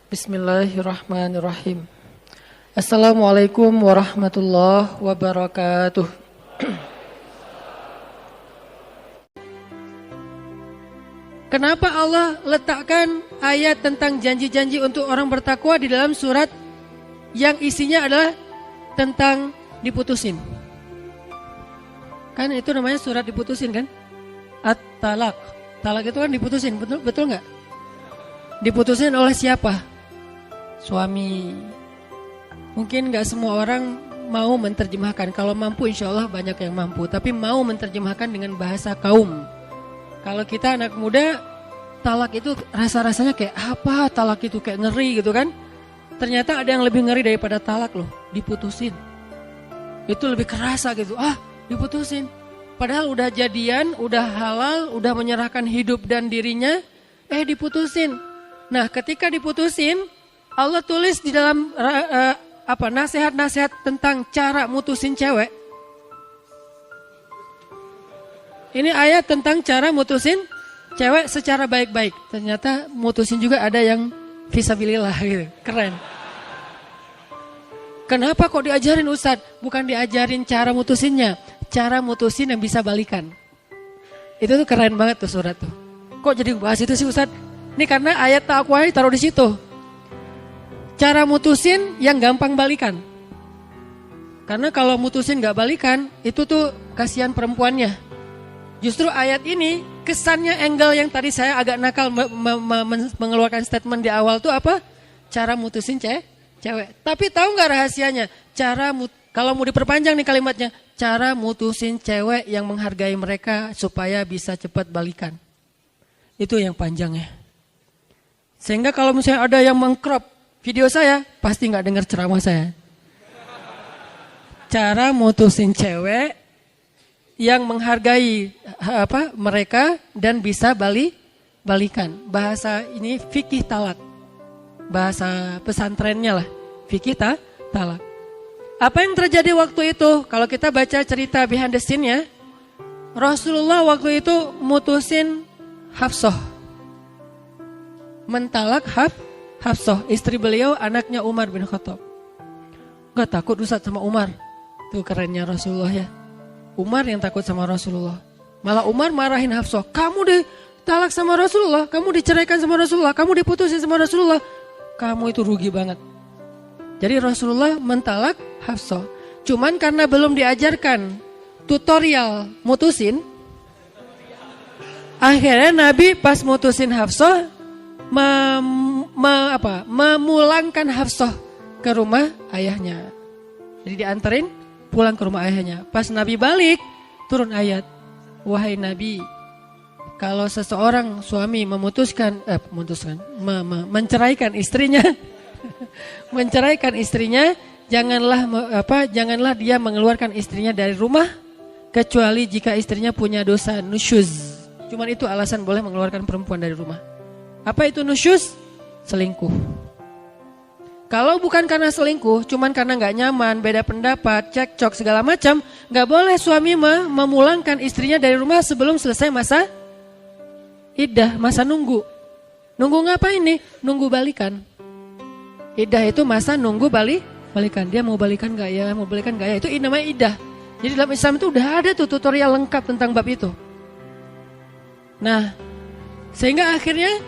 Bismillahirrahmanirrahim. Assalamualaikum warahmatullahi wabarakatuh. Kenapa Allah letakkan ayat tentang janji-janji untuk orang bertakwa di dalam surat yang isinya adalah tentang diputusin? Kan itu namanya surat diputusin kan? At-talaq. Talak itu kan diputusin, betul nggak? Diputusin oleh siapa? Suami. Mungkin gak semua orang mau menerjemahkan. Kalau mampu insya Allah banyak yang mampu. Tapi mau menerjemahkan dengan bahasa kaum. Kalau kita anak muda, talak itu rasa-rasanya kayak apa? Talak itu kayak ngeri gitu kan. Ternyata ada yang lebih ngeri daripada talak loh. Diputusin. Itu lebih kerasa gitu. Diputusin. Padahal udah jadian, udah halal, udah menyerahkan hidup dan dirinya. Diputusin. Nah ketika diputusin, Allah tulis di dalam nasihat-nasihat tentang cara mutusin cewek. Ini ayat tentang cara mutusin cewek secara baik-baik. Ternyata mutusin juga ada yang fisabilillah gitu. Keren. Kenapa kok diajarin Ustadz? Bukan diajarin cara mutusinnya. Cara mutusin yang bisa balikan. Itu tuh keren banget tuh surat tuh. Kok jadi bahas itu sih Ustadz? Ini karena ayat takwa taruh di situ. Cara mutusin yang gampang balikan. Karena kalau mutusin gak balikan, itu tuh kasihan perempuannya. Justru ayat ini, kesannya angle yang tadi saya agak nakal mengeluarkan statement di awal tuh apa? Cara mutusin cewek. Tapi tahu gak rahasianya? Kalau mau diperpanjang nih kalimatnya, cara mutusin cewek yang menghargai mereka supaya bisa cepat balikan. Itu yang panjangnya. Sehingga kalau misalnya ada yang mengcrop video saya, pasti gak dengar ceramah saya. Cara mutusin cewek yang menghargai mereka dan bisa balikan. Bahasa ini fikih talak. Bahasa pesantrennya lah. Fikih talak. Apa yang terjadi waktu itu? Kalau kita baca cerita behind the scene-nya, Rasulullah waktu itu mutusin Hafsah. Mentalak Hafsah, istri beliau, anaknya Umar bin Khattab. Gak takut Ustadz sama Umar. Tuh kerennya Rasulullah ya. Umar yang takut sama Rasulullah. Malah Umar marahin Hafsah. Kamu ditalak sama Rasulullah, kamu diceraikan sama Rasulullah, kamu diputusin sama Rasulullah. Kamu itu rugi banget. Jadi Rasulullah mentalak Hafsah. Cuman karena belum diajarkan tutorial mutusin, akhirnya Nabi pas mutusin Hafsah memulangkan Hafsah ke rumah ayahnya. Jadi dianterin pulang ke rumah ayahnya. Pas Nabi balik, turun ayat. Wahai Nabi, kalau seseorang suami menceraikan istrinya, janganlah dia mengeluarkan istrinya dari rumah kecuali jika istrinya punya dosa nusyuz. Cuman itu alasan boleh mengeluarkan perempuan dari rumah. Apa itu nusyuz? Selingkuh. Kalau bukan karena selingkuh, cuman karena gak nyaman, beda pendapat, cekcok segala macam, gak boleh suami memulangkan istrinya dari rumah sebelum selesai masa iddah, masa nunggu. Nunggu ngapain nih? Nunggu balikan. Iddah itu masa nunggu balikan. Dia mau balikan gak ya? Mau balikan gak ya? Itu namanya iddah. Jadi dalam Islam itu udah ada tuh tutorial lengkap tentang bab itu. Nah, sehingga akhirnya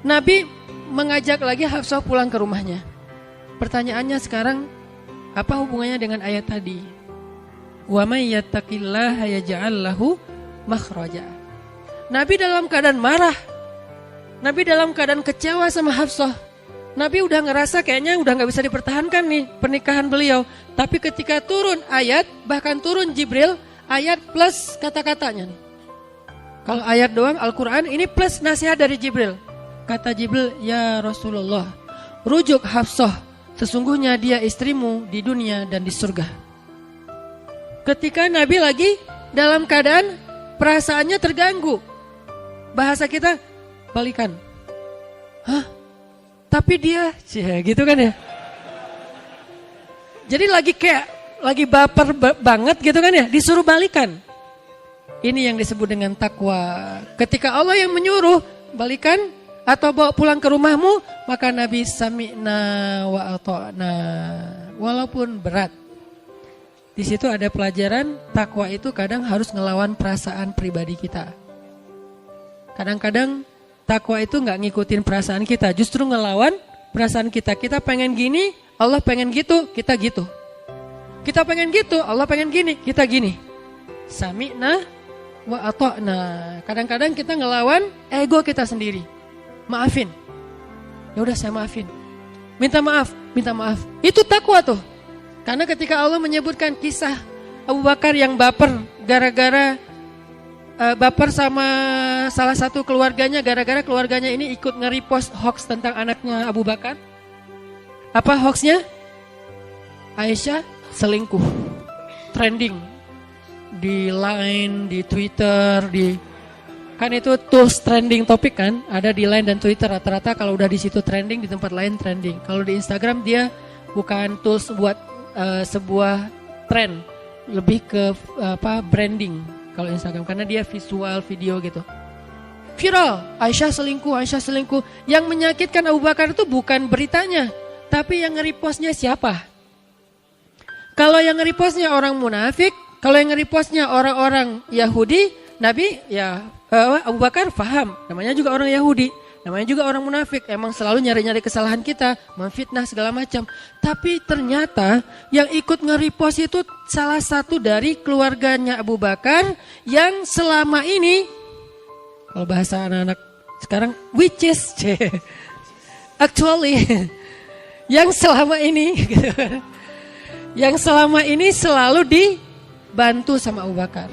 Nabi mengajak lagi Hafsah pulang ke rumahnya. Pertanyaannya sekarang, apa hubungannya dengan ayat tadi? Wa may yattaqillaha yaj'al lahu makhraja. Nabi dalam keadaan marah. Nabi dalam keadaan kecewa sama Hafsah. Nabi udah ngerasa kayaknya udah gak bisa dipertahankan nih pernikahan beliau. Tapi ketika turun ayat, bahkan turun Jibril, ayat plus kata-katanya nih. Kalau ayat doang Al-Quran, ini plus nasihat dari Jibril. Kata Jibril, ya Rasulullah, rujuk Hafsah, sesungguhnya dia istrimu di dunia dan di surga. Ketika Nabi lagi dalam keadaan perasaannya terganggu. Bahasa kita, balikan. Hah? Tapi dia, gitu kan ya. Jadi lagi baper banget gitu kan ya, disuruh balikan. Ini yang disebut dengan takwa. Ketika Allah yang menyuruh balikan, atau bawa pulang ke rumahmu, maka Nabi sami'na wa ata'na. Walaupun berat. Di situ ada pelajaran takwa itu kadang harus ngelawan perasaan pribadi kita. Kadang-kadang takwa itu nggak ngikutin perasaan kita, justru ngelawan perasaan kita. Kita pengen gini, Allah pengen gitu, kita gitu. Kita pengen gitu, Allah pengen gini, kita gini. Sami'na wa ata'na. Kadang-kadang kita ngelawan ego kita sendiri. Maafin. Ya udah saya maafin. Minta maaf, minta maaf. Itu takwa tuh. Karena ketika Allah menyebutkan kisah Abu Bakar yang baper gara-gara baper sama salah satu keluarganya, gara-gara keluarganya ini ikut nge-repost hoax tentang anaknya Abu Bakar. Apa hoaxnya? Aisyah selingkuh. Trending di Line, di Twitter, kan itu tools trending topik kan, ada di Line dan Twitter. Rata-rata kalau udah di situ trending, di tempat lain trending. Kalau di Instagram dia bukan tools buat sebuah trend, lebih ke branding kalau Instagram, karena dia visual video gitu. Viral, Aisyah selingkuh. Yang menyakitkan Abu Bakar itu bukan beritanya, tapi yang nge-repostnya siapa? Kalau yang nge-repostnya orang munafik, kalau yang nge-repostnya orang-orang Yahudi, Nabi ya Abu Bakar paham, namanya juga orang Yahudi, namanya juga orang munafik, emang selalu nyari-nyari kesalahan kita, memfitnah segala macam. Tapi ternyata yang ikut nge-repost itu salah satu dari keluarganya Abu Bakar yang selama ini, kalau bahasa anak-anak sekarang, which is actually yang selama ini gitu kan, yang selama ini selalu dibantu sama Abu Bakar.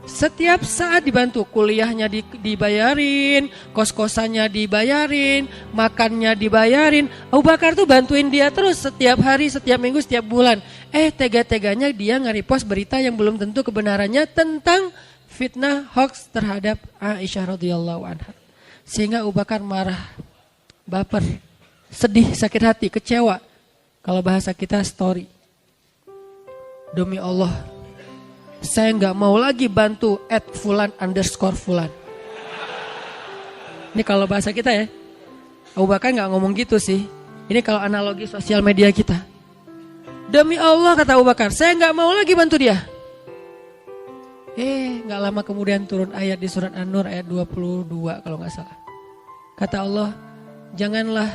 Setiap saat dibantu, kuliahnya dibayarin, kos-kosannya dibayarin, makannya dibayarin. Abu Bakar tuh bantuin dia terus setiap hari, setiap minggu, setiap bulan. Tega-teganya dia nge-repost berita yang belum tentu kebenarannya tentang fitnah hoax terhadap Aisyah radhiyallahu anha. Sehingga Abu Bakar marah, baper, sedih, sakit hati, kecewa. Kalau bahasa kita story. Demi Allah, saya nggak mau lagi bantu @fulan_fulan. Ini kalau bahasa kita ya. Abu Bakar nggak ngomong gitu sih. Ini kalau analogi sosial media kita. Demi Allah kata Abu Bakar, saya nggak mau lagi bantu dia. Nggak lama kemudian turun ayat di surat An-Nur ayat 22 kalau nggak salah. Kata Allah, janganlah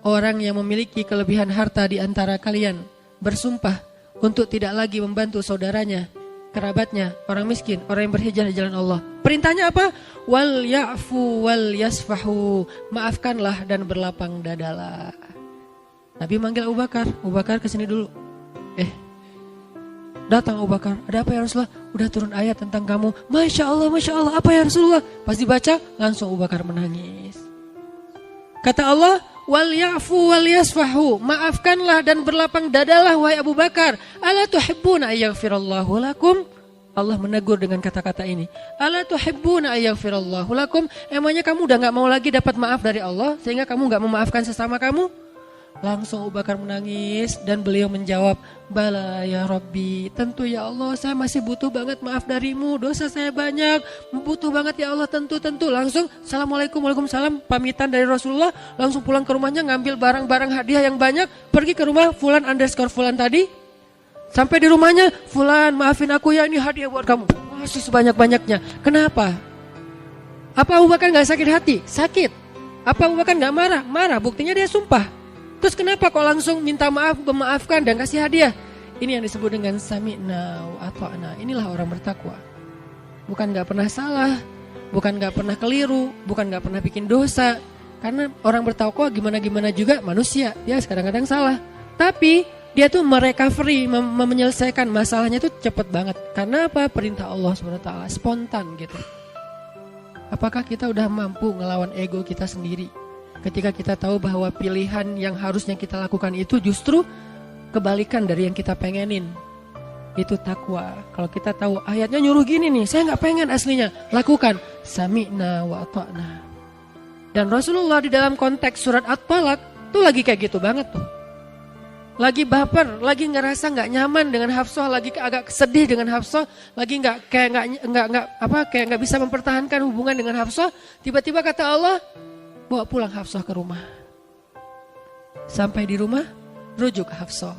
orang yang memiliki kelebihan harta di antara kalian bersumpah untuk tidak lagi membantu saudaranya, kerabatnya, orang miskin, orang yang berhijrah di jalan Allah. Perintahnya apa? Wal ya'fu wal yasfahu. Maafkanlah dan berlapang dadalah. Nabi manggil Abu Bakar. Abu Bakar kesini dulu. Datang Abu Bakar. Ada apa ya Rasulullah? Udah turun ayat tentang kamu. Masya Allah. Apa ya Rasulullah? Pas dibaca langsung Abu Bakar menangis. Kata Allah, wal ya'fu wal yasfahu. Maafkanlah dan berlapang dadalah wahai Abu Bakar. Ala tuhibbuna ayaghfirallahu lakum? Allah menegur dengan kata-kata ini. Ala tuhibbuna ayaghfirallahu lakum? Emangnya kamu udah gak mau lagi dapat maaf dari Allah sehingga kamu gak memaafkan sesama kamu? Langsung Abu Bakar menangis dan beliau menjawab, Bala ya Rabbi, tentu ya Allah, saya masih butuh banget maaf darimu, dosa saya banyak, butuh banget ya Allah, tentu. Langsung Assalamualaikum, Waalaikumsalam, pamitan dari Rasulullah, langsung pulang ke rumahnya ngambil barang-barang hadiah yang banyak, pergi ke rumah Fulan_Fulan tadi. Sampai di rumahnya, Fulan maafin aku ya, ini hadiah buat kamu, masih sebanyak-banyaknya. Kenapa? Apa Abu Bakar gak sakit hati? Sakit. Apa Abu Bakar gak marah? Marah, buktinya dia sumpah. Terus kenapa kok langsung minta maaf, memaafkan dan kasih hadiah? Ini yang disebut dengan sami'na wa ata'na. Inilah orang bertakwa. Bukan gak pernah salah, bukan gak pernah keliru, bukan gak pernah bikin dosa. Karena orang bertakwa gimana-gimana juga manusia, dia kadang-kadang salah. Tapi dia tuh merecovery, menyelesaikan masalahnya tuh cepat banget. Karena apa? Perintah Allah SWT, spontan gitu. Apakah kita udah mampu ngelawan ego kita sendiri? Ketika kita tahu bahwa pilihan yang harusnya kita lakukan itu justru kebalikan dari yang kita pengenin. Itu takwa. Kalau kita tahu ayatnya nyuruh gini nih, saya gak pengen aslinya, lakukan. Sami'na wa ata'na. Dan Rasulullah di dalam konteks surat At-Talaq tuh lagi kayak gitu banget tuh. Lagi baper, lagi ngerasa gak nyaman dengan Hafsah, lagi agak sedih dengan Hafsah, lagi kayak gak bisa mempertahankan hubungan dengan Hafsah. Tiba-tiba kata Allah, bawa pulang Hafsah ke rumah. Sampai di rumah, rujuk Hafsah.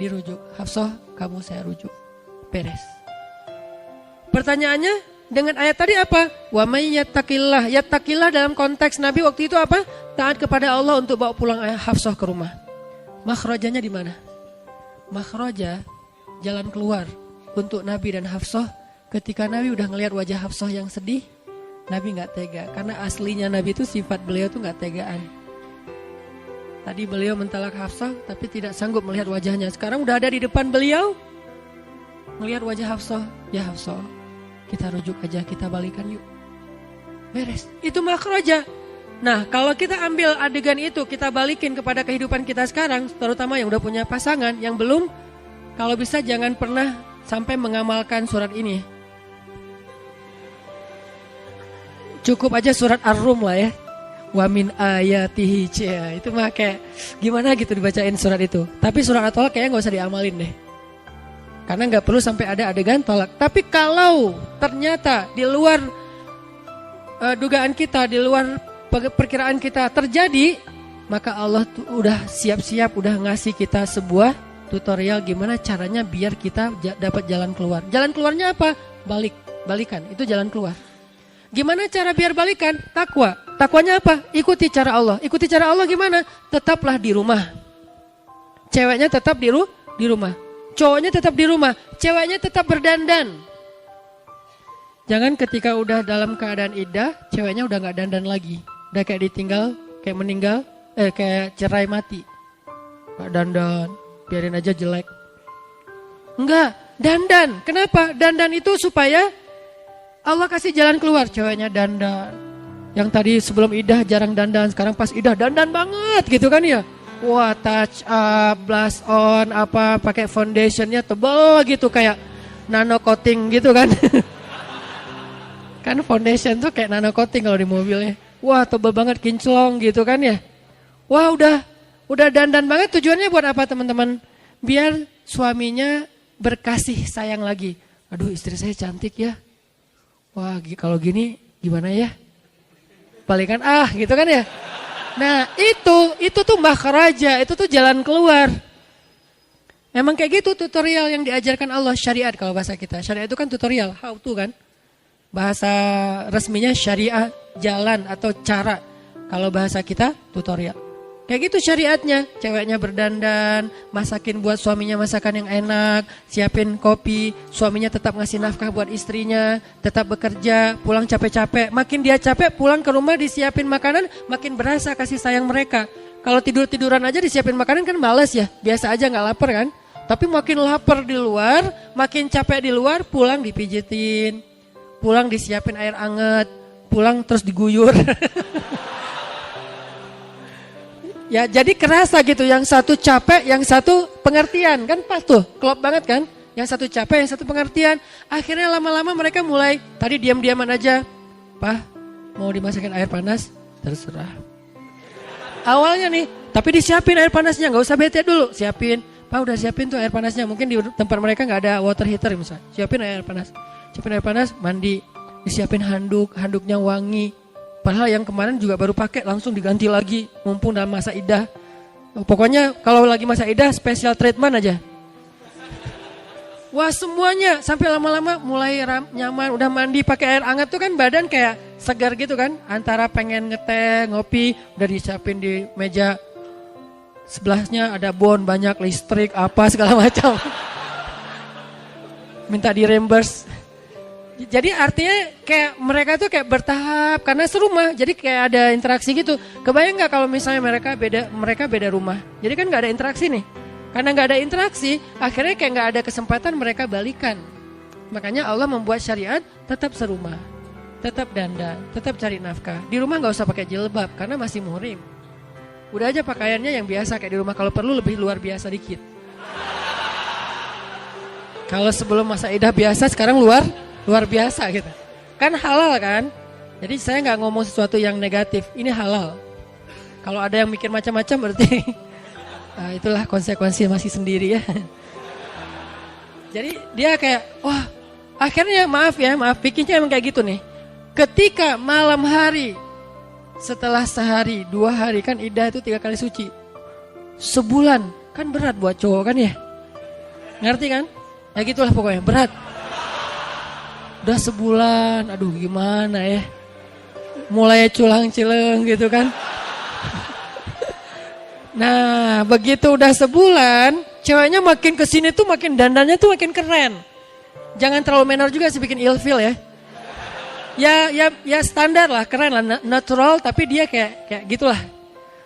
Dirujuk, Hafsah kamu saya rujuk. Beres. Pertanyaannya dengan ayat tadi apa? Wa may yattaqillah. Yattaqillah dalam konteks Nabi waktu itu apa? Taat kepada Allah untuk bawa pulang Hafsah ke rumah. Makhrajanya di mana? Makhraja, jalan keluar untuk Nabi dan Hafsah. Ketika Nabi udah ngelihat wajah Hafsah yang sedih, Nabi nggak tega. Karena aslinya Nabi itu sifat beliau tuh nggak tegaan. Tadi beliau mentalak Hafsah tapi tidak sanggup melihat wajahnya. Sekarang udah ada di depan beliau, melihat wajah Hafsah. Ya Hafsah, kita rujuk aja, kita balikan yuk. Beres. Itu makhraja. Nah, kalau kita ambil adegan itu, kita balikin kepada kehidupan kita sekarang, terutama yang udah punya pasangan, yang belum, kalau bisa jangan pernah sampai mengamalkan surat ini. Cukup aja surat Ar-Rum lah ya. Wa min ayatihi, itu mah kayak gimana gitu dibacain surat itu. Tapi surat At-Tolak kayaknya gak usah diamalin deh. Karena gak perlu sampai ada adegan tolak. Tapi kalau ternyata di luar dugaan kita, di luar perkiraan kita terjadi, maka Allah tuh udah siap-siap, udah ngasih kita sebuah tutorial gimana caranya biar kita dapat jalan keluar. Jalan keluarnya apa? Balikan, itu jalan keluar. Gimana cara biar balikan? Takwa. Takwanya apa? Ikuti cara Allah. Ikuti cara Allah gimana? Tetaplah di rumah. Ceweknya tetap di rumah. Cowoknya tetap di rumah. Ceweknya tetap berdandan. Jangan ketika udah dalam keadaan iddah, ceweknya udah gak dandan lagi. Udah kayak ditinggal, kayak meninggal, kayak cerai mati. Gak dandan, biarin aja jelek. Enggak, dandan. Kenapa? Dandan itu supaya Allah kasih jalan keluar. Ceweknya dandan. Yang tadi sebelum iddah jarang dandan, sekarang pas iddah dandan banget gitu kan ya. Wah, touch up, blush on, apa, pakai foundationnya tebal gitu kayak nano coating gitu kan. Kan foundation tuh kayak nano coating kalau di mobilnya. Wah, tebal banget, kinclong gitu kan ya. Wah, udah dandan banget. Tujuannya buat apa teman-teman? Biar suaminya berkasih sayang lagi. Aduh, istri saya cantik ya. Wah, kalau gini gimana ya? Balikan gitu kan ya. Nah, itu tuh makhraja, itu tuh jalan keluar. Emang kayak gitu tutorial yang diajarkan Allah, syariat kalau bahasa kita. Syariat itu kan tutorial, how to kan. Bahasa resminya syariah, jalan atau cara. Kalau bahasa kita tutorial. Kayak gitu syariatnya, ceweknya berdandan, masakin buat suaminya masakan yang enak, siapin kopi, suaminya tetap ngasih nafkah buat istrinya, tetap bekerja, pulang capek-capek, makin dia capek pulang ke rumah disiapin makanan, makin berasa kasih sayang mereka. Kalau tidur-tiduran aja disiapin makanan kan males ya, biasa aja gak lapar kan, tapi makin lapar di luar, makin capek di luar, pulang dipijitin, pulang disiapin air anget, pulang terus diguyur. Ya jadi kerasa gitu, yang satu capek, yang satu pengertian, kan pas tuh, klop banget kan. Yang satu capek, yang satu pengertian. Akhirnya lama-lama mereka mulai, tadi diam-diaman aja. Pak, mau dimasakin air panas? Terserah. Awalnya nih, tapi disiapin air panasnya, gak usah bete dulu, siapin. Pak udah siapin tuh air panasnya, mungkin di tempat mereka gak ada water heater misalnya. Siapin air panas, mandi, disiapin handuknya wangi. Padahal yang kemarin juga baru pakai langsung diganti lagi, mumpung dalam masa iddah. Pokoknya kalau lagi masa iddah special treatment aja. Wah semuanya sampai lama-lama mulai nyaman, udah mandi pakai air hangat tuh kan badan kayak segar gitu kan. Antara pengen ngeteh, ngopi, udah disiapin di meja. Sebelahnya ada bon banyak, listrik, apa segala macam. Minta di reimburse. Jadi artinya kayak mereka tuh kayak bertahap karena serumah, jadi kayak ada interaksi gitu. Kebayang nggak kalau misalnya mereka beda rumah? Jadi kan nggak ada interaksi nih. Karena nggak ada interaksi, akhirnya kayak nggak ada kesempatan mereka balikan. Makanya Allah membuat syariat tetap serumah, tetap dandan, tetap cari nafkah. Di rumah nggak usah pakai jilbab karena masih muhrim. Udah aja pakaiannya yang biasa kayak di rumah. Kalau perlu lebih luar biasa dikit. Kalau sebelum masa iddah biasa, sekarang luar biasa gitu. Kan halal kan? Jadi saya nggak ngomong sesuatu yang negatif. Ini halal. Kalau ada yang mikir macam-macam berarti itulah konsekuensi masih sendiri ya. Jadi dia kayak wah akhirnya maaf bikinnya emang kayak gitu nih. Ketika malam hari Setelah sehari, 2 hari, kan iddah itu 3 kali suci. Sebulan, kan berat buat cowok kan ya? Ngerti kan? Ya gitulah pokoknya, berat. Udah sebulan, aduh gimana ya? Mulai culang-cileng gitu kan. Nah, begitu udah sebulan, ceweknya makin kesini tuh makin dandannya tuh makin keren. Jangan terlalu menor juga sih bikin ilfil ya. Ya standar lah, keren lah, natural, tapi dia kayak gitulah.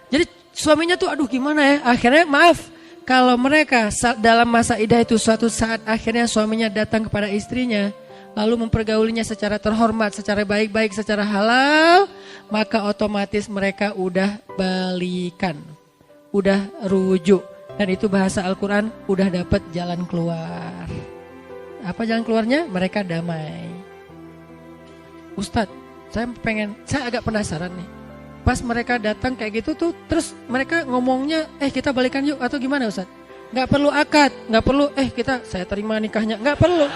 Jadi suaminya tuh aduh gimana ya? Akhirnya maaf, kalau mereka dalam masa iddah itu suatu saat akhirnya suaminya datang kepada istrinya, lalu mempergaulinya secara terhormat, secara baik-baik, secara halal, maka otomatis mereka udah balikan, udah rujuk. Dan itu bahasa Al-Quran, udah dapat jalan keluar. Apa jalan keluarnya? Mereka damai. Ustadz, saya agak penasaran nih. Pas mereka datang kayak gitu tuh, terus mereka ngomongnya, kita balikan yuk atau gimana Ustadz? Gak perlu akad, gak perlu, saya terima nikahnya, gak perlu.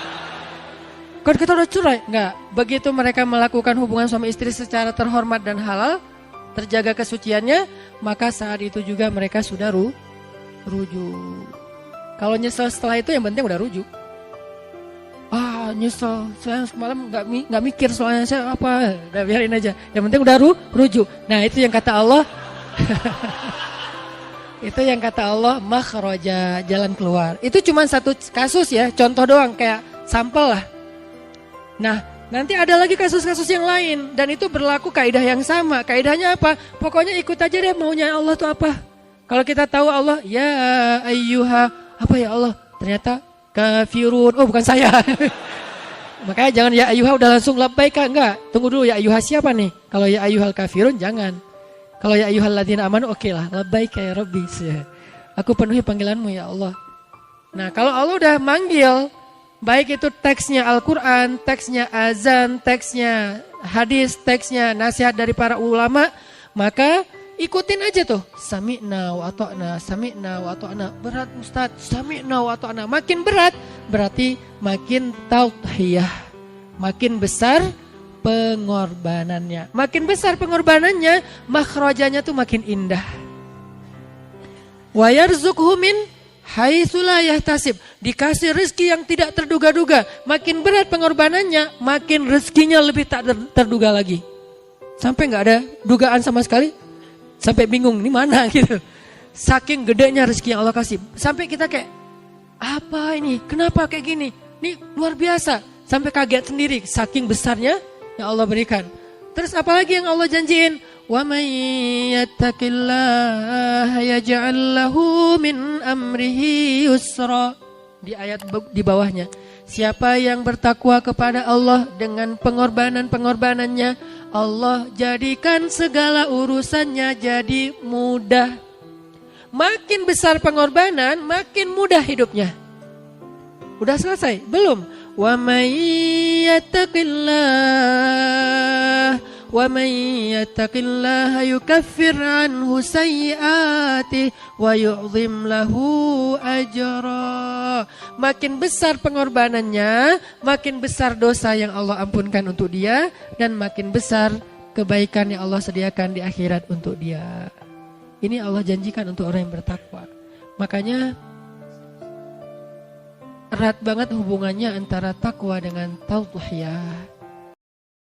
Kan kita udah cerai, gak. Begitu mereka melakukan hubungan suami istri secara terhormat dan halal, terjaga kesuciannya, maka saat itu juga mereka sudah rujuk. Kalau nyesel setelah itu yang penting udah rujuk. Nyesel, saya semalam nggak mikir soalnya saya apa, udah biarin aja. Yang penting udah rujuk. Nah itu yang kata Allah, itu yang kata Allah makhraja, jalan keluar. Itu cuma satu kasus ya, contoh doang kayak sampel lah. Nah nanti ada lagi kasus-kasus yang lain dan itu berlaku kaidah yang sama. Kaidahnya apa? Pokoknya ikut aja deh maunya Allah tuh apa. Kalau kita tahu Allah, ya ayyuha, apa ya Allah? Ternyata kafirun, bukan saya. Makanya jangan ya ayyuha udah langsung labbaik, enggak. Tunggu dulu ya ayyuha siapa nih? Kalau ya ayyuhal kafirun jangan. Kalau ya ayyuhal ladzina amanu oke lah, labbaik ya Rabbi. Aku penuhi panggilanmu ya Allah. Nah, kalau Allah udah manggil, baik itu teksnya Al-Qur'an, teksnya azan, teksnya hadis, teksnya nasihat dari para ulama, maka ikutin aja tuh. Sami'na wa ata'na, sami'na wa ata'na. Berat Ustaz, sami'na wa ata'na. Makin berat, berarti makin tauhiyah. Makin besar pengorbanannya. Makin besar pengorbanannya, makhrajanya tuh makin indah. Wa yarzuqhu min haitsu la yahtasib. Dikasih rezeki yang tidak terduga-duga. Makin berat pengorbanannya, makin rezekinya lebih tak terduga lagi. Sampai enggak ada dugaan sama sekali. Sampai bingung, ini mana gitu. Saking gedenya rezeki yang Allah kasih. Sampai kita kayak, apa ini? Kenapa kayak gini? Ini luar biasa. Sampai kaget sendiri, saking besarnya yang Allah berikan. Terus apalagi yang Allah janjiin? Wa may yattaqillaha yaj'al lahu min amrihi yusra. Di ayat di bawahnya. Siapa yang bertakwa kepada Allah dengan pengorbanan-pengorbanannya, Allah jadikan segala urusannya jadi mudah. Makin besar pengorbanan, makin mudah hidupnya. Udah selesai? Belum. Wa may yattaqillaha yukaffir anhu sayyi'atihi wa yu'zim lahu ajra. Makin besar pengorbanannya, makin besar dosa yang Allah ampunkan untuk dia, dan makin besar kebaikan yang Allah sediakan di akhirat untuk dia. Ini Allah janjikan untuk orang yang bertakwa. Makanya erat banget hubungannya antara takwa dengan tauhiyah.